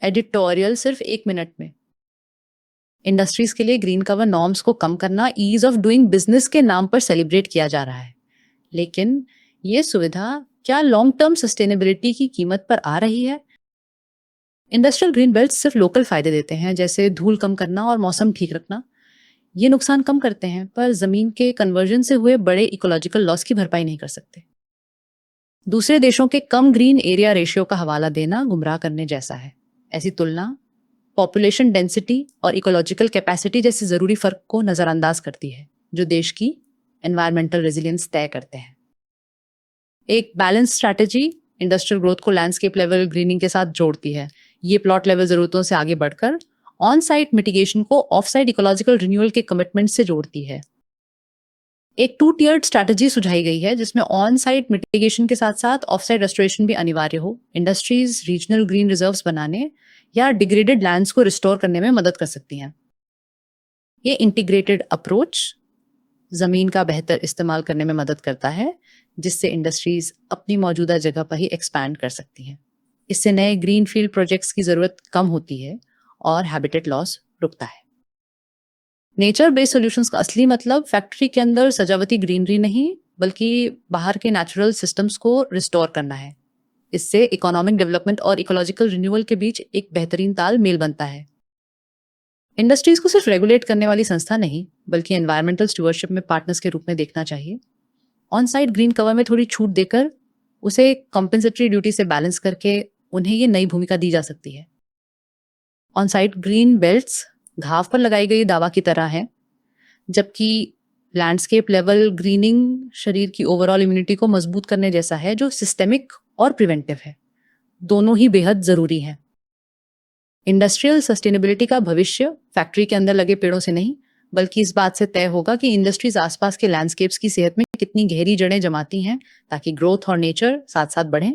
Editorial सिर्फ 1 minute में। Industries के लिए ग्रीन कवर नॉर्म्स को कम करना ईज ऑफ डूइंग बिजनेस के नाम पर सेलिब्रेट किया जा रहा है, लेकिन ये सुविधा क्या लॉन्ग टर्म सस्टेनेबिलिटी की कीमत पर आ रही है? इंडस्ट्रियल ग्रीन बेल्ट सिर्फ लोकल फायदे देते हैं, जैसे धूल कम करना और मौसम ठीक रखना। ये नुकसान कम करते हैं, पर जमीन के कन्वर्जन से हुए बड़े इकोलॉजिकल लॉस की भरपाई नहीं कर सकते। दूसरे देशों के कम ग्रीन एरिया रेशियो का हवाला देना गुमराह करने जैसा है। ऐसी तुलना पॉपुलेशन डेंसिटी और इकोलॉजिकल कैपेसिटी जैसे जरूरी फर्क को नजरअंदाज करती है, जो देश की एनवायरमेंटल रेजिलियंस तय करते हैं। एक बैलेंस स्ट्रैटेजी इंडस्ट्रियल ग्रोथ को लैंडस्केप लेवल ग्रीनिंग के साथ जोड़ती है। ये प्लॉट लेवल जरूरतों से आगे बढ़कर ऑन साइट मिटिगेशन को ऑफ साइट इकोलॉजिकल रिन्यूअल के कमिटमेंट से जोड़ती है। एक 2 टियर्ड स्ट्रैटेजी सुझाई गई है, जिसमें ऑन साइट मिटिगेशन के साथ साथ ऑफ साइट रेस्टोरेशन भी अनिवार्य हो। इंडस्ट्रीज रीजनल ग्रीन रिजर्व्स बनाने या डिग्रेडेड लैंड्स को रिस्टोर करने में मदद कर सकती हैं। ये इंटीग्रेटेड अप्रोच जमीन का बेहतर इस्तेमाल करने में मदद करता है, जिससे इंडस्ट्रीज अपनी मौजूदा जगह पर ही एक्सपैंड कर सकती हैं। इससे नए ग्रीन फील्ड प्रोजेक्ट्स की जरूरत कम होती है और हैबिटेट लॉस रुकता है। नेचर बेस्ड सॉल्यूशंस का असली मतलब फैक्ट्री के अंदर सजावटी ग्रीनरी नहीं, बल्कि बाहर के नेचुरल सिस्टम्स को रिस्टोर करना है। इससे इकोनॉमिक डेवलपमेंट और इकोलॉजिकल रिन्यूअल के बीच एक बेहतरीन तालमेल बनता है। इंडस्ट्रीज को सिर्फ रेगुलेट करने वाली संस्था नहीं, बल्कि एनवायरमेंटल स्टूवर्डशिप में पार्टनर्स के रूप में देखना चाहिए। ऑन साइट ग्रीन कवर में थोड़ी छूट देकर उसे कंपेंसेटरी ड्यूटी से बैलेंस करके उन्हें ये नई भूमिका दी जा सकती है। ऑन साइट ग्रीन बेल्ट्स घाव पर लगाई गई दावा की तरह है, जबकि लैंडस्केप लेवल ग्रीनिंग शरीर की ओवरऑल इम्यूनिटी को मजबूत करने जैसा है, जो सिस्टेमिक और प्रिवेंटिव है। दोनों ही बेहद जरूरी हैं। इंडस्ट्रियल सस्टेनेबिलिटी का भविष्य फैक्ट्री के अंदर लगे पेड़ों से नहीं, बल्कि इस बात से तय होगा कि इंडस्ट्रीज आसपास के लैंडस्केप्स की सेहत में कितनी गहरी जड़ें जमाती हैं, ताकि ग्रोथ और नेचर साथ साथ बढ़ें।